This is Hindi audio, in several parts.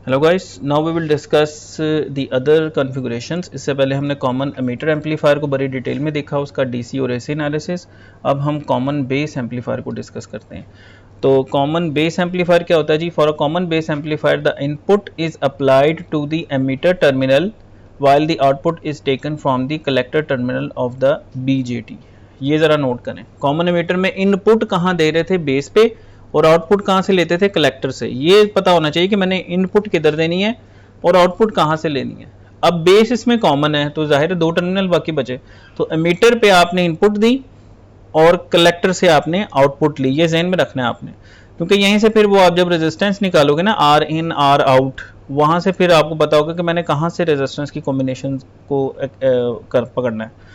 Hello guys, now we will discuss the other configurations. इससे पहले हमने कॉमन एमीटर एम्पलीफायर को बड़ी डिटेल में देखा, उसका डीसी और एसी एनालिसिस। अब हम कॉमन बेस एम्पलीफायर को डिस्कस करते हैं। तो कॉमन बेस एम्पलीफायर क्या होता है जी? For a common base amplifier the input is applied to the emitter terminal while the output is taken from the collector terminal of the BJT। ये ज़रा नोट करें, कॉमन एमीटर में इनपुट कहाँ दे रहे थे? बेस पे, और आउटपुट कहाँ से लेते थे? कलेक्टर से। ये पता होना चाहिए कि मैंने इनपुट किधर देनी है और आउटपुट कहाँ से लेनी है। अब बेस इसमें कॉमन है तो जाहिर है दो टर्मिनल बाकी बचे, तो एमीटर पे आपने इनपुट दी और कलेक्टर से आपने आउटपुट ली। ये जहन में रखना है आपने, क्योंकि यहीं से फिर वो आप जब रेजिस्टेंस निकालोगे ना, आर इन आर आउट, वहां से फिर आपको पता होगा कि मैंने कहां से रेजिस्टेंस की कॉम्बिनेशन को पकड़ना है।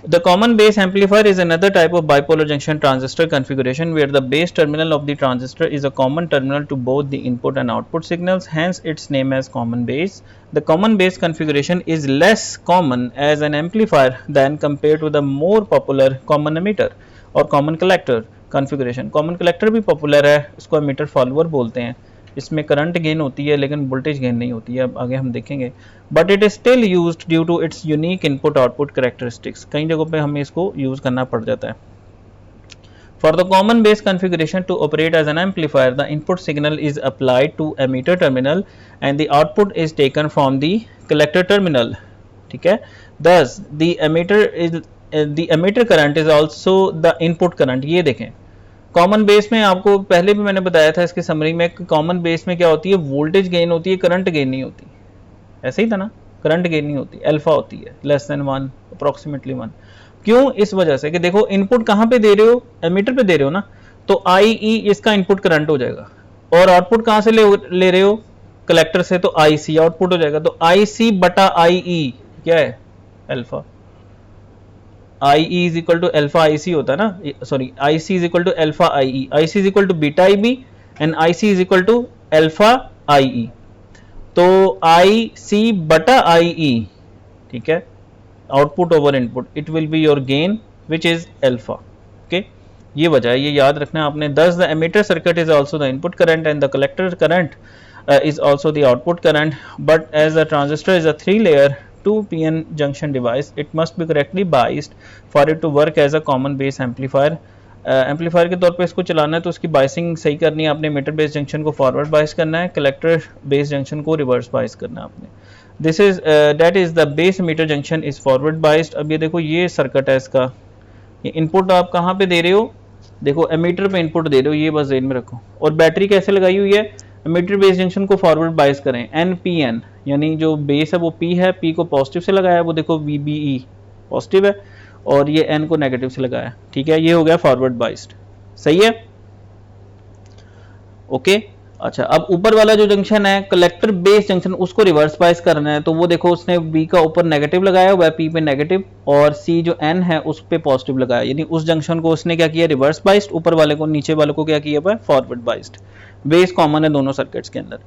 The common base amplifier is another type of bipolar junction transistor configuration where the base terminal of the transistor is a common terminal to both the input and output signals, hence its name as common base. The common base configuration is less common as an amplifier than compared to the more popular common emitter or common collector configuration. Common collector भी popular है, इसको emitter follower बोलते हैं। इसमें करंट गेन होती है लेकिन वोल्टेज गेन नहीं होती है, अब आगे हम देखेंगे। But it is still used due to its unique input output characteristics. कई जगहों पे हमें इसको यूज करना पड़ जाता है। For the common base configuration to operate as an amplifier, the input signal is applied to emitter terminal and the output is taken from the collector terminal। ठीक है, thus the emitter current is also the input current। ये देखें, कॉमन बेस में आपको पहले भी मैंने बताया था इसके समरी में, कॉमन बेस में क्या होती है? वोल्टेज गेन होती है, करंट गेन नहीं होती। ऐसे ही था ना, करंट गेन नहीं होती, अल्फा होती है, लेस देन 1, अप्रोक्सीमेटली 1। क्यों? इस वजह से कि देखो इनपुट कहाँ पे दे रहे हो? एमीटर पे दे रहे हो ना, तो आई ई इसका इनपुट करंट हो जाएगा, और आउटपुट कहाँ से ले रहे हो? कलेक्टर से, तो आई सी आउटपुट हो जाएगा। तो आई सी बटा आई ई क्या है? Alpha. I E is equal to alpha I C होता है ना, sorry, I C is equal to alpha I E, I C is equal to beta I B and I C is equal to alpha I E. तो आई सी बटा आई ई, ठीक है, output over input, it will be your gain which is alpha. Okay, ये वजह है, ये याद रखना है आपने। दस the emitter circuit is also the input current and the collector current is also the output current, but as the transistor is a 3-layer 2PN junction device, it must be correctly biased for it to work as a common base amplifier। Amplifier के तौर पे इसको चलाना है तो उसकी बाइसिंग सही करनी है आपने। मीटर बेस जंक्शन को फॉरवर्ड बाइस करना है, कलेक्टर बेस जंक्शन को रिवर्स बाइस करना है आपने। This is that is the base emitter junction is forward biased. अब ये देखो, ये सर्किट है इसका, ये इनपुट आप कहाँ पे दे रहे हो? देखो एमीटर पे इनपुट दे रहे हो, ये बस ध्यान में रखो। और बैटरी कैसे लगाई हुई है? एमीटर बेस जंक्शन को फॉरवर्ड बाइस करें, एन पी एन, यानी जो बेस है वो पी है, पी को पॉजिटिव से लगाया है, वो देखो वी बी ई पॉजिटिव है, और ये एन को नेगेटिव से लगाया। ठीक है, ये हो गया फॉरवर्ड बाइस्ड। सही है, ओके। अच्छा, अब ऊपर वाला जो जंक्शन है कलेक्टर बेस जंक्शन, उसको रिवर्स बाइस करना है, तो वो देखो उसने बी का ऊपर नेगेटिव लगाया हुआ है, पी पे नेगेटिव, और सी जो एन है उस पे पॉजिटिव लगाया, यानी उस जंक्शन को उसने क्या किया? Reverse biased. ऊपर वाले को, नीचे वाले को क्या किया हुआ है? Forward biased. बेस कॉमन है दोनों सर्किट्स के अंदर।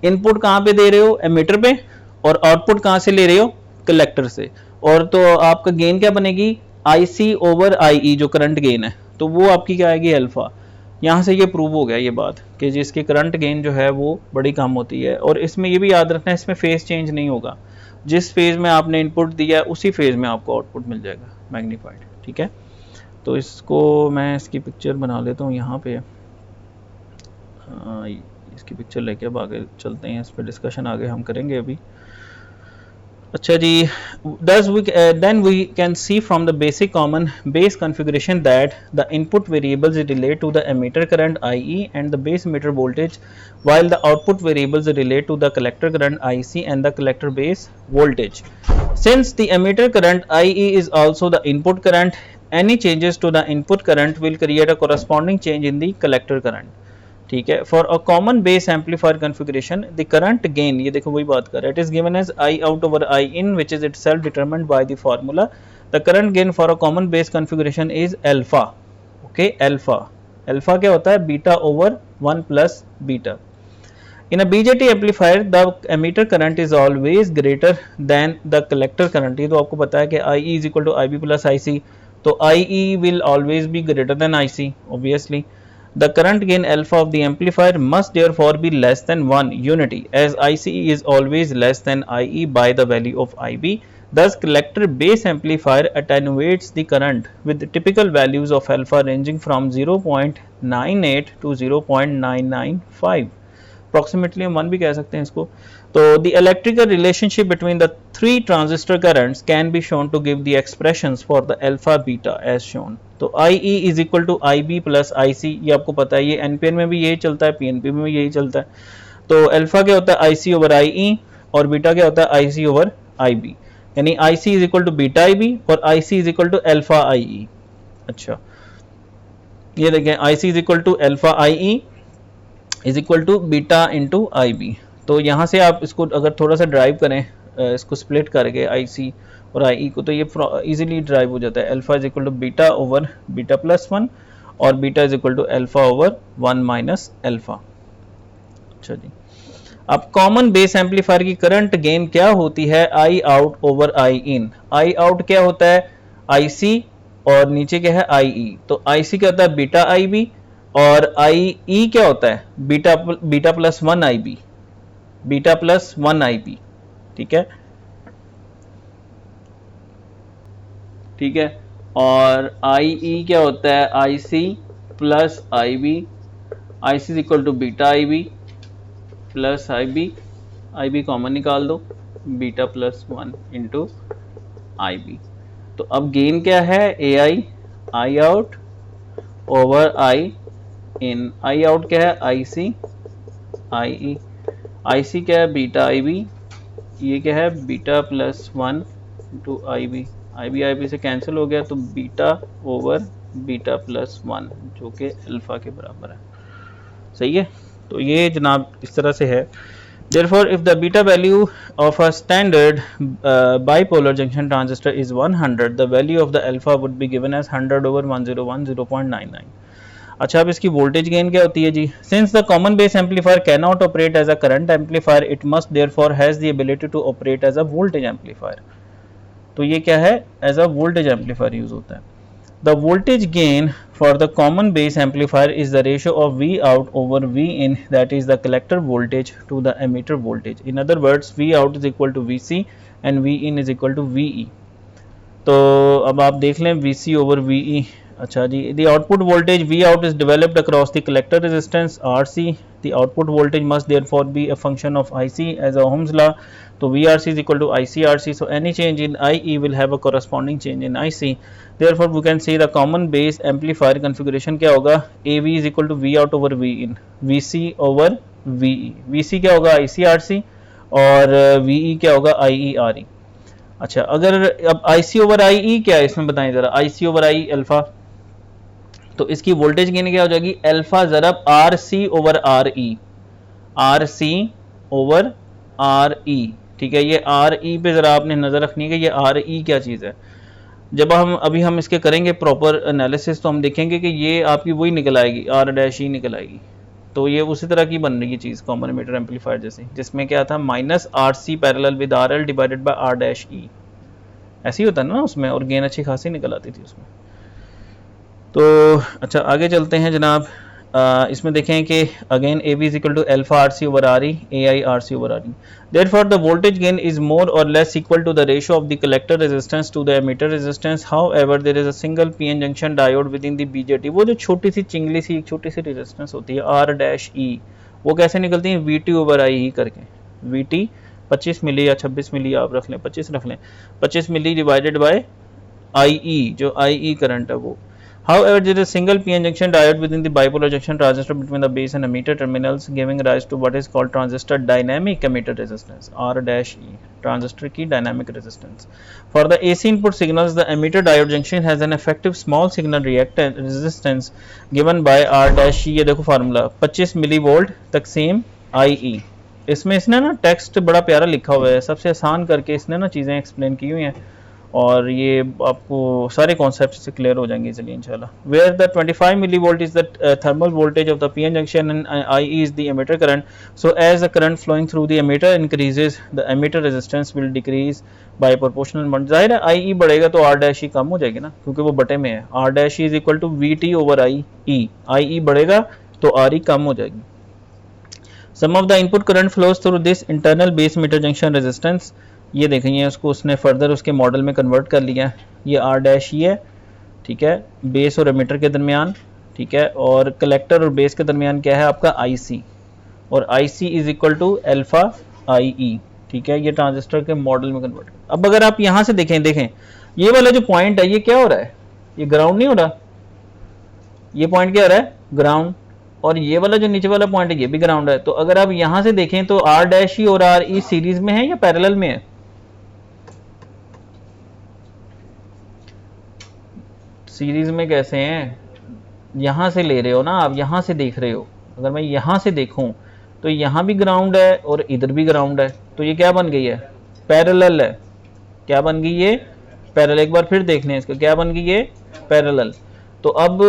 इनपुट कहाँ पे दे रहे हो? एमीटर पे, और आउटपुट कहाँ से ले रहे हो? कलेक्टर से। और तो आपका गेन क्या बनेगी? आई सी ओवर आई ई, जो करंट गेन है, तो वो आपकी क्या आएगी? अल्फा। यहाँ से ये प्रूव हो गया ये बात कि जिसकी करंट गेन जो है वो बड़ी कम होती है। और इसमें ये भी याद रखना है, इसमें फेज चेंज नहीं होगा, जिस फेज में आपने इनपुट दिया है उसी फेज में आपको आउटपुट मिल जाएगा मैग्नीफाइड। ठीक है, तो इसको मैं इसकी पिक्चर बना लेता हूँ यहाँ पे, इसकी पिक्चर लेके अब आगे चलते हैं, इस पर डिस्कशन आगे हम करेंगे अभी। अच्छा जी, then we can see from the basic common base configuration that the input variables relate to the emitter current IE and the base emitter voltage, while the output variables relate to the collector current IC and the collector base voltage. Since the emitter current IE is also the input current, any changes to the input current will create a corresponding change in the collector current। ठीक है, for a common base amplifier configuration the current gain, ये देखो वही बात कर रहा है, it is given as I out over I in which is itself determined by the formula. The current gain for a common base configuration is alpha. Okay, alpha, alpha क्या होता है? Beta over 1 plus beta. In a BJT amplifier, the emitter current is always greater than the collector current। ये तो आपको पता है कि IE is equal to IB plus IC, तो IE will always be greater than IC obviously। The current gain alpha of the amplifier must therefore be less than 1 unity, as IC is always less than IE by the value of IB. Thus, collector base amplifier attenuates the current with typical values of alpha ranging from 0.98 to 0.995. Approximately हम 1 भी कह सकते हैं इसको. तो the electrical relationship between the three transistor currents can be shown to give the expressions for the alpha beta as shown. तो IE is equal to IB plus IC, ये आपको पता है, ये एनपीएन में भी यही चलता है, पीएनपी में भी यही चलता है. तो अल्फा क्या होता है IC ओवर IE और बीटा क्या होता है IC ओवर IB, यानी IC is equal to beta IB और IC is equal to alpha IE. अच्छा ये देखें, IC is equal to alpha IE is equal to beta into IB. तो यहाँ से आप इसको अगर थोड़ा सा ड्राइव करें, इसको स्प्लिट करके IC और IE को, तो ये इजीली ड्राइव हो जाता है. Alpha is equal to beta over beta plus 1 और beta is equal to alpha over 1 minus alpha. अच्छा जी, अब कॉमन बेस एम्पलीफायर की करंट गेन क्या होती है? I out over I in. I out क्या होता है? IC और नीचे क्या है IE. तो IC क्या होता है? बीटा IB और IE क्या होता है? Beta plus 1 IB, beta plus 1 IB. ठीक है, ठीक है. और IE क्या होता है? IC plus IB. IC is equal to beta IB plus IB common निकाल दो, बीटा प्लस 1 इंटू IB. तो अब गेन क्या है? AI I out over I in. I out क्या है? IC IE. IC क्या है? Beta IB. ये क्या है? Beta plus 1 into IB. IB से कैंसिल हो गया, तो बीटा ओवर बीटा प्लस 1 जो कि अल्फा के बराबर है. सही है. तो ये जनाब इस तरह से है. Therefore, if the beta value of a standard bipolar junction transistor is 100, the value of the alpha would be given as 100 over 101 0.99. अच्छा, अब इसकी वोल्टेज गेन क्या होती है जी? Since the common base amplifier cannot operate as a current amplifier, it must therefore has the ability to operate as a voltage amplifier. तो ये क्या है? As a voltage amplifier use होता है. The voltage gain for the common base amplifier is the ratio of V out over V in, that is the collector voltage to the emitter voltage. In other words, V out is equal to VC and V in is equal to VE. तो अब आप देख लें VC over VE. अच्छा जी, the output voltage V out is developed across the collector resistance RC. The output voltage must therefore be a function of IC as a Ohm's law. So VRC is equal to ICRC. So any change in IE will have a corresponding change in IC. Therefore we can say the common base amplifier configuration क्या होगा? AV is equal to V out over V in, VC over VE. VC क्या होगा? ICRC और VE क्या होगा? IERE. अच्छा, अगर अब IC ओवर IE क्या है इसमें बताएं जरा. IC ओवर IE अल्फा, तो इसकी वोल्टेज गेन क्या हो जाएगी? अल्फा ज़रब RC over RE. RC over RE. ठीक है, ये RE पे ज़रा आपने नज़र रखनी है कि ये RE क्या चीज़ है. जब हम इसके करेंगे प्रॉपर एनालिसिस, तो हम देखेंगे कि ये आपकी वही निकल आएगी, R' निकल आएगी. तो ये उसी तरह की बन रही है चीज़, कॉमन एमिटर एम्पलीफायर जैसे, जिसमें क्या था? Minus RC parallel with RL divided by R'. ऐसे ही होता है ना उसमें, और गेन अच्छी खासी निकल आती थी उसमें. तो अच्छा, आगे चलते हैं जनाब. इसमें देखें कि again AV is equal to alpha RC over RE, AI RC over RE. Therefore the voltage gain is more or less equal to the ratio of the collector resistance to the emitter resistance. However, there is a single PN junction diode within the BJT. वो जो छोटी सी चिंगली सी एक छोटी सी रेजिस्टेंस होती है R'E, वो कैसे निकलती है? VT ओवर IE करके. VT 25 मिली या 26 मिली आप रख लें, 25 रख लें, 25 मिली डिवाइडेड बाय IE, जो IE करंट है वो. However, there is a single PN junction diode within the bipolar junction transistor between the base and emitter terminals, giving rise to what is called transistor dynamic emitter resistance, R'(E), transistor की dynamic resistance. For the AC input signals, the emitter diode junction has an effective small signal reactance resistance given by R'(E). ये देखो फार्मूला 25 मिलीवोल्ट तकसीम IE. इसमें इसने ना टेक्स्ट बड़ा प्यारा लिखा हुआ है, सबसे आसान करके इसने ना चीज़ें एक्सप्लेन की हुई हैं और ये आपको सारे कॉन्सेप्ट से क्लियर हो जाएंगे इजीली इंशाल्लाह. Where the 25 millivolt is the thermal voltage of the PN junction and I is the emitter current. So as the current flowing through the emitter increases the emitter resistance will decrease by proportional. जाहिर है आई ई बढ़ेगा तो आर डैश ई कम हो जाएगी ना, क्योंकि वो बटे में है. R dash E is equal to V T over I E. I E बढ़ेगा तो आर ई कम हो जाएगी. Some of the input current flows through this internal base emitter junction resistance. ये देखें, ये उसको उसने फर्दर उसके मॉडल में कन्वर्ट कर लिया. ये आर डैश ई है, ठीक है, बेस और एमिटर के दरमियान, ठीक है, और कलेक्टर और बेस के दरमियान क्या है आपका आई सी, और आई C is equal to alpha I E, ठीक है. ये ट्रांजिस्टर के मॉडल में कन्वर्ट. अब अगर आप यहां से देखें ये वाला जो पॉइंट है ये क्या हो रहा है, ये ग्राउंड नहीं हो रहा, ये पॉइंट क्या हो रहा है, ग्राउंड. और ये वाला जो नीचे वाला पॉइंट है ये भी ग्राउंड है. तो अगर आप यहां से देखें तो आर डैश ई और आर ई सीरीज में है या पैरेलल में है? सीरीज में कैसे हैं, यहां से ले रहे हो ना आप, यहां से देख रहे हो. अगर मैं यहां से देखूं तो यहां भी ग्राउंड है और इधर भी ग्राउंड है, तो ये क्या बन गई है, पैरेलल है. क्या बन गई ये, पैरेलल. एक बार फिर देख लें इसको, क्या बन गई ये, पैरेलल. तो अब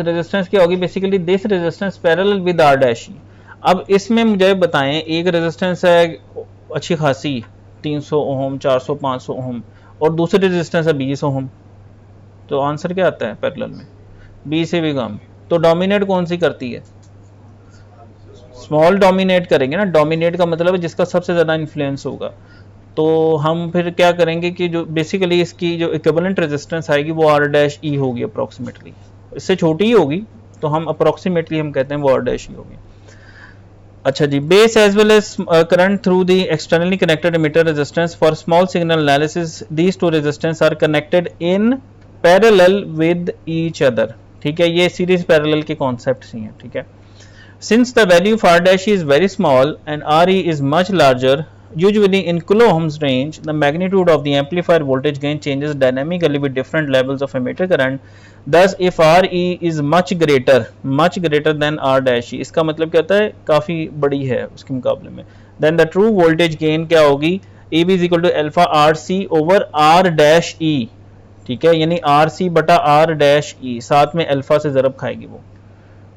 रेजिस्टेंस क्या होगी, basically this resistance parallel with R dash E. अब इसमें मुझे बताएं, एक रेजिस्टेंस है अच्छी खासी 300 ओम, 400, 500 ओम, और दूसरी रेजिस्टेंस है 20 ओम. तो आंसर क्या आता है पैरेलल में, 20 से भी कम. तो डोमिनेट कौन सी करती है, स्मॉल डोमिनेट करेंगे ना. डोमिनेट का मतलब है जिसका सबसे ज़्यादा इन्फ्लुएंस होगा. तो हम फिर क्या करेंगे कि जो बेसिकली इसकी जो इक्विवेलेंट रेजिस्टेंस आएगी वो आर डैश ई होगी अप्रॉक्सीमेटली. इससे छोटी ही होगी तो हम अप्रॉक्सीमेटली हम कहते हैं वो आर डैश ई होगी. अच्छा जी, base as well as current through the externally connected emitter resistance for small signal analysis. These two resistance are connected in parallel with each other. ठीक है, ये सीरीज पैरेलल के कॉन्सेप्ट्स ही हैं. ठीक है, since the value of r dash is very small and re is much larger, usually in kilo ohms range, the magnitude of the amplifier voltage gain changes dynamically with different levels of emitter current. Thus if re is much greater than r dash e, इसका मतलब क्या होता है, काफ़ी बड़ी है उसके मुकाबले में, then the true voltage gain क्या होगी, ab is equal to alpha rc over r dash e. ठीक है, यानी rc बटा r dash e, साथ में अल्फा से ज़रब खाएगी वो.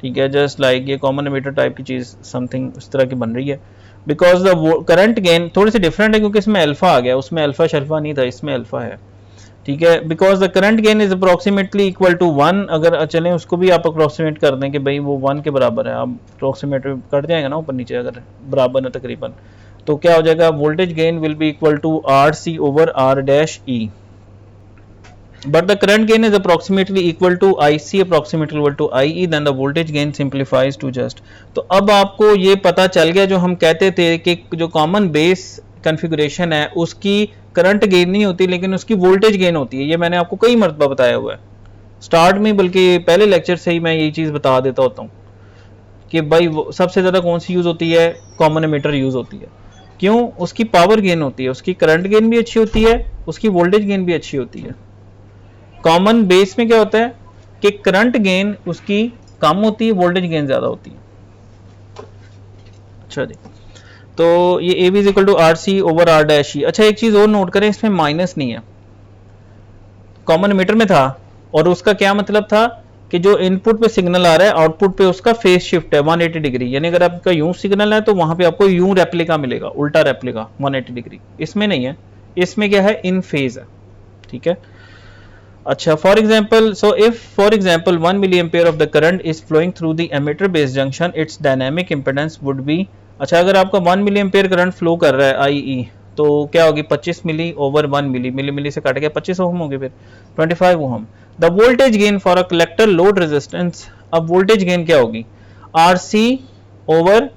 ठीक है, जस्ट लाइक ये कॉमन एमिटर टाइप की चीज़ समथिंग इस तरह की बन रही है. बिकॉज द करंट गेन थोड़ी सी डिफरेंट है क्योंकि इसमें अल्फा आ गया, उसमें अल्फा शल्फा नहीं था, इसमें अल्फा है. ठीक है, because the current gain is approximately equal to 1. अगर चलें उसको भी आप अप्रोक्सीमेट कर दें कि भाई वो 1 के बराबर है, आप अप्रोक्सीमेट कट जाएगा ना ऊपर नीचे, अगर बराबर है तकरीबन, तो क्या हो जाएगा, voltage gain will be equal to R C over R dash E. But the current gain is approximately equal to IC approximately equal to IE, then the voltage gain simplifies to just. तो अब आपको ये पता चल गया जो हम कहते थे कि जो कॉमन बेस कॉन्फ़िगरेशन है उसकी करंट गेन नहीं होती लेकिन उसकी वोल्टेज गेन होती है. ये मैंने आपको कई मरतबा बताया हुआ है स्टार्ट में, बल्कि पहले लेक्चर से ही मैं यही चीज़ बता देता होता हूँ कि भाई सबसे ज़्यादा कौन सी यूज़ होती है, कॉमन एमिटर यूज़ होती है. क्यों, उसकी पावर गेन होती है, उसकी करंट गेन भी अच्छी होती है, उसकी वोल्टेज गेन भी अच्छी होती है. कॉमन बेस में क्या होता है कि करंट गेन उसकी कम होती है, वोल्टेज गेन ज्यादा होती है. अच्छा जी, तो ये A B is equal to R C over R dash E. अच्छा, एक चीज और नोट करें, इसमें माइनस नहीं है, कॉमन एमिटर में था, और उसका क्या मतलब था कि जो इनपुट पे सिग्नल आ रहा है आउटपुट पे उसका फेज शिफ्ट है 180 डिग्री. यानी अगर आपका यूं सिग्नल है तो वहां पे आपको यूं रेप्लिका मिलेगा, उल्टा रेप्लिका 180 डिग्री. इसमें नहीं है, इसमें क्या है, इन फेज है. ठीक है, अच्छा, for example, so if for example 1 milli ampere of the current is flowing through the emitter base junction, its dynamic impedance would be. अच्छा, अगर आपका 1 मिली एम्पेयर करंट फ्लो कर रहा है आई तो क्या होगी, 25 मिली ओवर 1 मिली, मिली से काट गया 25 ओम होगी, फिर 25 ohm. The voltage gain for a collector load resistance. अब वोल्टेज गेन क्या होगी, R C over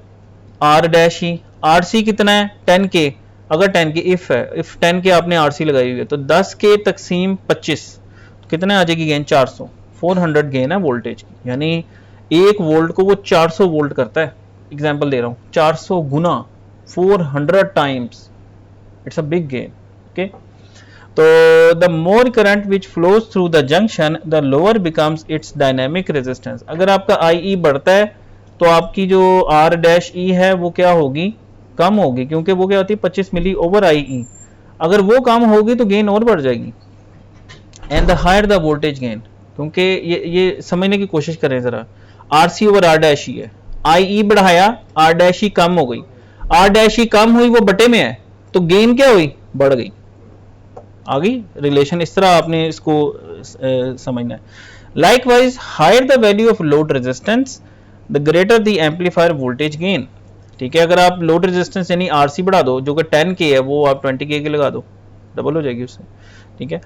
R dash E. R C कितना है, 10 के. अगर 10 के इफ है, इफ 10 के आपने आर सी लगाई हुई है तो 10 के तकसीम 25 कितने आ जाएगी गेन, 400. 400 गेन है वोल्टेज की, यानी 1 वोल्ट को वो 400 वोल्ट करता है. एग्जांपल दे रहा हूं, 400 गुना 400 times, it's a big gain. Okay, तो the more current which flows through the junction the lower becomes its dynamic resistance. अगर आपका आई बढ़ता है तो आपकी जो आर डैश ई है वो क्या होगी, कम होगी, क्योंकि वो क्या होती है 25 मिली ओवर आई. अगर वो कम होगी तो गेन और बढ़ जाएगी. And the higher the voltage gain, क्योंकि ये समझने की कोशिश करें ज़रा, R C over R dash ही है, आई ई बढ़ाया आर डैश ही कम हो गई, आर डैश ही कम हुई वो बटे में है, तो गेन क्या हुई, बढ़ गई, आ गई रिलेशन। इस तरह आपने इसको समझना है। Likewise higher the value of load resistance the greater the amplifier voltage gain. ठीक है, अगर आप लोड रेजिस्टेंस यानी आरसी बढ़ा दो, जो कि 10K है, वो आप 20K की लगा दो, डबल हो जाएगी उससे। ठीक है,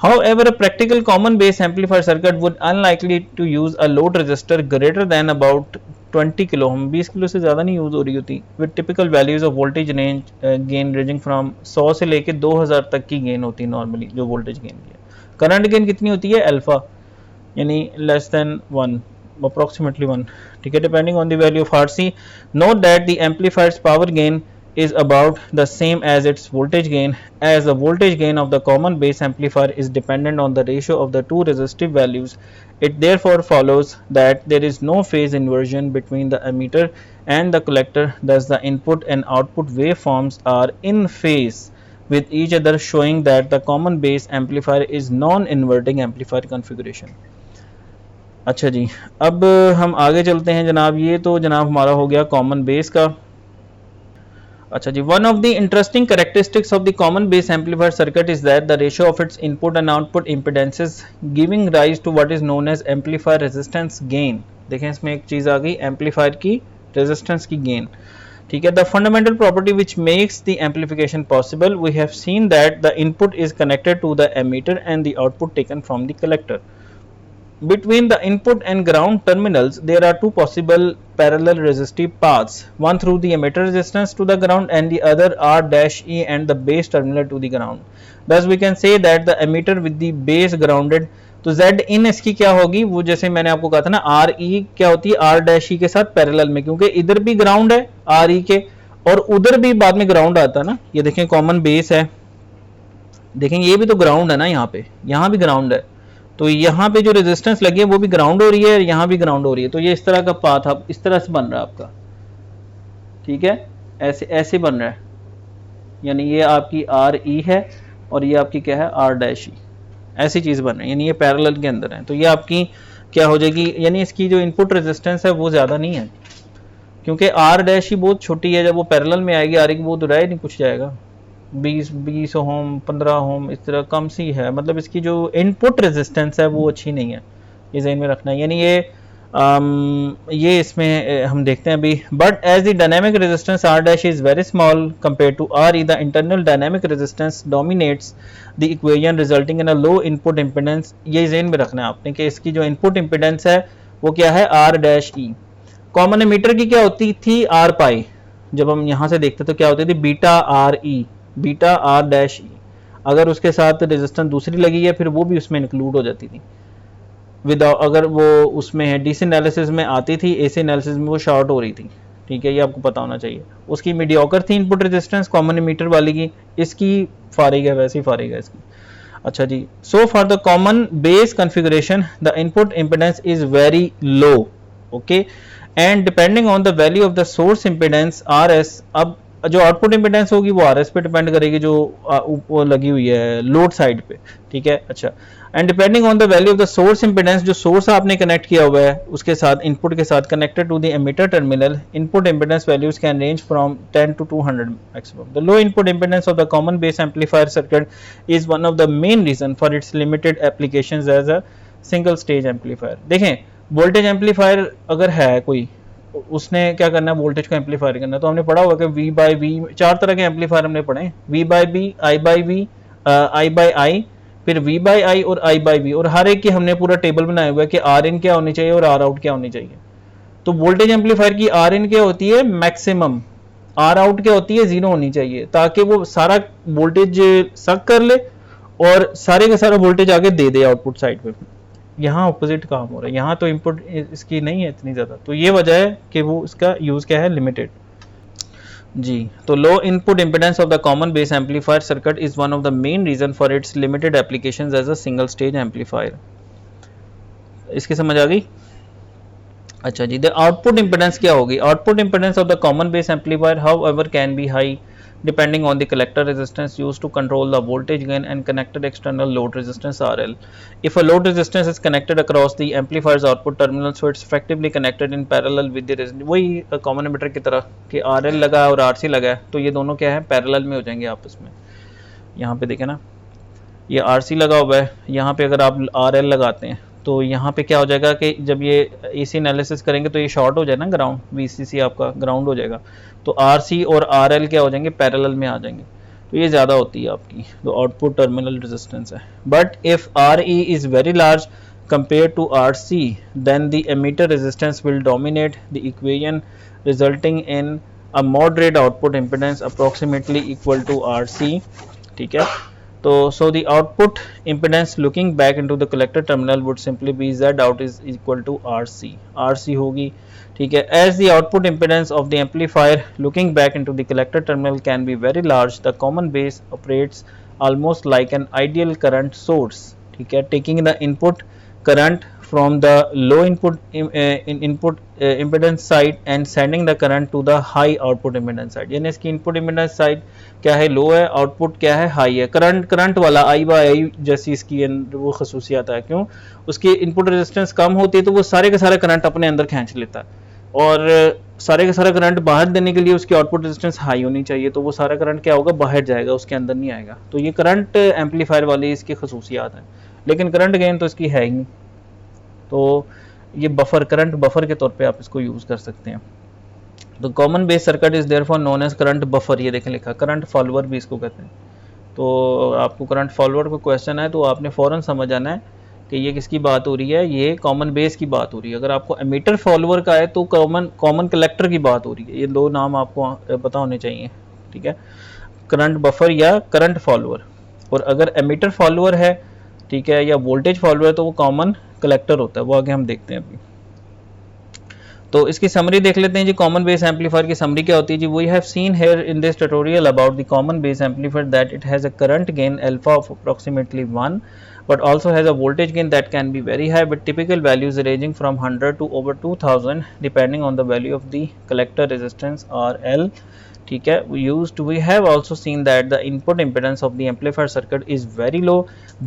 however a practical common base amplifier circuit would unlikely to use a load resistor greater than about 20 kilo ohm, 20 kilo से ज़्यादा नहीं यूज़ हो रही होती, with typical values of voltage range gain ranging from 100 से लेके 2000 तक की गेन होती है नॉर्मली, जो वोल्टेज गेन की है। करंट गेन कितनी होती है, अल्फा, यानी लेस देन 1, approximately 1। ठीक है, depending on the value of RC, note that the amplifiers power gain is about the same as its voltage gain, as the voltage gain of the common base amplifier is dependent on the ratio of the two resistive values. It therefore follows that there is no phase inversion between the emitter and the collector, thus the input and output waveforms are in phase with each other, showing that the common base amplifier is non-inverting amplifier configuration. अच्छा जी, अब हम आगे चलते हैं जनाब। ये तो जनाब हमारा हो गया कॉमन बेस का। अच्छा जी, one of the interesting characteristics of the common base amplifier circuit is that the ratio of its input and output impedances giving rise to what is known as amplifier resistance gain. देखें, इसमें एक चीज आ गई, एम्पलीफायर की रेजिस्टेंस की गेन। ठीक है, the fundamental property which makes the amplification possible, we have seen that the input is connected to the emitter and the output taken from the collector. Between the input and ground terminals, there are two possible parallel resistive paths, one through the emitter resistance to the ground and the other R-E and the base terminal to the ground. Thus we can say that the emitter with the base grounded, तो Z in इसकी क्या होगी, वो जैसे मैंने आपको कहा था ना, RE क्या होती है R-E के साथ पैरेलल में, क्योंकि इधर भी ग्राउंड है RE के और उधर भी बाद में ग्राउंड आता है ना। ये देखें कॉमन बेस है, देखें ये भी तो ग्राउंड है ना, यहाँ पे, यहाँ भी ग्राउंड है, तो यहाँ पे जो रेजिस्टेंस लगी है वो भी ग्राउंड हो रही है और यहाँ भी ग्राउंड हो रही है, तो ये इस तरह का पाथ अब इस तरह से बन रहा है आपका। ठीक है, ऐसे ऐसे बन रहा है, यानी ये आपकी RE है और ये आपकी क्या है R-E, ऐसी चीज़ बन रही है, यानी ये पैरेलल के अंदर है। तो ये आपकी क्या हो जाएगी, यानी इसकी जो इनपुट रेजिस्टेंस है वो ज़्यादा नहीं है, क्योंकि R-E बहुत छोटी है, जब वो पैरेलल में आएगी RE की वो तो रह नहीं कुछ जाएगा, 20 ओम 15 ओम इस तरह कम सी है, मतलब इसकी जो इनपुट रेजिस्टेंस है वो अच्छी नहीं है, ये ज़हन में रखना है। यानी ये इसमें हम देखते हैं अभी, but as the dynamic resistance R' is very small compare to RE, the internal dynamic resistance dominates the equation resulting in a low input impedance. ये ज़हन में रखना है आपने कि इसकी जो इनपुट इम्पीडेंस है वो क्या है, R'E। कॉमन एमीटर की क्या होती थी, R पाई, जब हम यहाँ से देखते तो क्या होती थी, बीटा RE, बीटा R'E। अगर उसके साथ रेजिस्टेंस दूसरी लगी है फिर वो भी उसमें इंक्लूड हो जाती थी, विदाउट, अगर वो उसमें है डीसी एनालिसिस में आती थी, एसी एनालिसिस में वो शॉर्ट हो रही थी। ठीक है, ये आपको पता होना चाहिए। उसकी मीडियोकर थी इनपुट रेजिस्टेंस कॉमन एमीटर वाली की, इसकी फारिग है, वैसी फारिग है इसकी। अच्छा जी, so for the common base configuration the input impedance is very low, okay, and depending on the value of the source impedance RS, अब जो आउटपुट इम्पीडेंस होगी वो RS पे डिपेंड करेगी, जो वो लगी हुई है लोड साइड पे। ठीक है, अच्छा, and depending on the value of the source impedance, जो सोर्स आपने कनेक्ट किया हुआ है उसके साथ इनपुट के साथ connected to the emitter terminal, input impedance values can range from 10 to 200 maximum. The low input impedance of the common base amplifier circuit is one of the main reason for its limited applications as a single stage amplifier. देखें, वोल्टेज एम्पलीफायर अगर है कोई, उसने क्या करना है, वोल्टेज को एम्पलीफायर करना है, तो हमने पढ़ा होगा कि V/V, 4 तरह के एम्पलीफायर हमने पढ़े, V/V, I/V, I/I, फिर V/I और I/V, और हर एक की हमने पूरा टेबल बनाया हुआ है कि Rin क्या होनी चाहिए और Rout क्या होनी चाहिए। तो वोल्टेज एम्पलीफायर की Rin क्या होती है, मैक्सिमम, Rout क्या होती है, 0 होनी चाहिए, ताकि वो सारा वोल्टेज सक कर ले और सारे का सारा वोल्टेज आगे दे दे आउटपुट साइड पे। यहाँ ऑपोजिट काम हो रहा है, यहाँ तो इनपुट इसकी नहीं है इतनी ज़्यादा, तो ये वजह है कि वो इसका यूज़ क्या है, लिमिटेड जी। तो low input impedance of the common base amplifier circuit is one of the main reason for its limited applications as a single stage amplifier. इसकी समझ आ गई? अच्छा जी, द आउटपुट इम्पीडेंस क्या होगी, output impedance of the common base amplifier how ever can be high depending on the collector resistance used to control the voltage gain and connected external load resistance RL. If a load resistance is connected across the amplifier's output terminal, so it's effectively connected in parallel with the resistance. वही कॉमन एमिटर की तरह कि RL लगा है और RC लगा है, तो ये दोनों क्या है, पैरेलल में हो जाएंगे आपस में. यहाँ पे देखें ना, ये RC लगा हुआ है, यहाँ पे अगर आप RL लगाते हैं तो यहाँ पे क्या हो जाएगा कि जब ये AC एनालिसिस करेंगे तो ये शॉर्ट हो जाए ना, ग्राउंड VCC आपका ग्राउंड हो जाएगा, तो RC और RL क्या हो जाएंगे, पैरेलल में आ जाएंगे, तो ये ज़्यादा होती है आपकी जो आउटपुट टर्मिनल रेजिस्टेंस है. But if RE is very large compared to RC, then the emitter resistance will dominate the equation, resulting in a moderate output impedance approximately equal to RC. ठीक है, तो so the output impedance looking back into the collector terminal would simply be Z out is equal to RC होगी. ठीक है, as the output impedance of the amplifier looking back into the collector terminal can be very large, the common base operates almost like an ideal current source. ठीक है, taking the input current from the low input impedance side and sending the current to the high output impedance side. यानी इसकी input impedance side क्या है, लो है, आउटपुट क्या है, हाई है. करंट वाला I बाई आई जैसी इसकी वो खसूसियात है, क्यों, उसकी इनपुट रेजिस्टेंस कम होती है तो वो सारे का सारा करंट अपने अंदर खींच लेता है, और सारे का सारा करंट बाहर देने के लिए उसकी आउटपुट रेजिस्टेंस हाई होनी चाहिए, तो वो सारा करंट क्या होगा, बाहर जाएगा, उसके अंदर नहीं आएगा. तो ये करंट एम्पलीफायर वाली इसकी खसूसियात है, लेकिन करंट गेन तो इसकी है ही नहीं. तो ये बफर, करंट बफर के तौर पे आप इसको यूज़ कर सकते हैं. तो common base circuit is therefore known as current buffer. ये देखें लिखा, करंट फॉलोअर भी इसको कहते हैं. तो आपको करंट फॉलोअर को क्वेश्चन है तो आपने फ़ौरन समझ आना है कि ये किसकी बात हो रही है, ये कॉमन बेस की बात हो रही है. अगर आपको एमीटर फॉलोअर का है तो कॉमन कलेक्टर की बात हो रही है. ये दो नाम आपको पता होने चाहिए. ठीक है, करंट बफर या करंट फॉलोअर. और अगर एमीटर फॉलोअर है, ठीक है, या वोल्टेज फॉलोअर, तो वो कॉमन कलेक्टर होता है. वो आगे हम देखते हैं अभी. तो इसकी समरी देख लेते हैं जी. कॉमन बेस एम्पलीफायर की समरी क्या होती है जी. We have seen here in this tutorial about the common base amplifier that it has a current gain alpha of approximately 1, but also has a voltage gain that can be very high with typical values ranging from 100 to over 2000 depending on the value of the collector resistance RL. ठीक है, we have also seen that the input impedance of the amplifier circuit is very low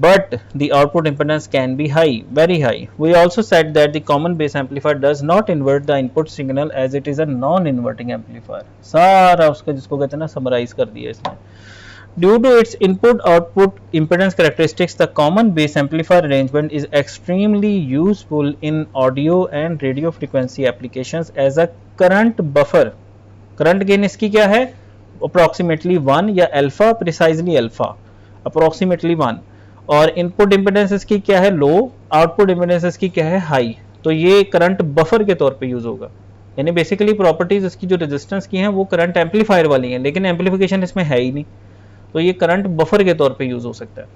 but the output impedance can be high, very high. We also said that the common base amplifier does not invert the input signal as it is a non-inverting amplifier. सारा उसका जिसको कहते हैं ना समराइज कर दिया इसने. Due to its input-output impedance characteristics, the common base amplifier arrangement is extremely useful in audio and radio frequency applications as a current buffer. Current gain इसकी क्या है, approximately 1 या alpha, precisely alpha, approximately 1. और input impedance इसकी क्या है, low, output impedance इसकी क्या है, high. तो ये current buffer के तौर पे यूज होगा. यानी बेसिकली प्रॉपर्टीज इसकी जो रेजिस्टेंस की हैं वो करंट एम्पलीफायर वाली हैं, लेकिन एम्पलीफिकेशन इसमें है ही नहीं, तो ये करंट बफर के तौर पे यूज हो सकता है.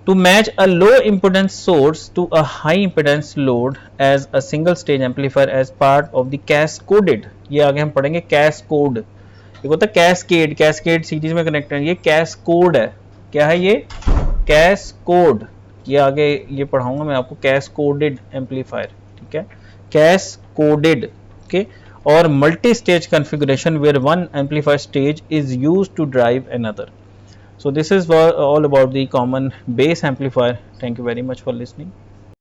To match a low impedance source to a high impedance load as a single stage amplifier as part of the cascoded. ये आगे हम पढ़ेंगे कैस्कोड. एक होता है कैस्केड, कैस्केड सीरीज में कनेक्ट है, ये कैस्कोड है. क्या है ये, कैस्कोड. ये आगे ये पढ़ाऊंगा मैं आपको, कैस्कोडेड एम्पलीफायर. ठीक है, cascoded. Okay, or multi-stage configuration where one amplifier stage is used to drive another. So this is all about the common base amplifier. Thank you very much for listening.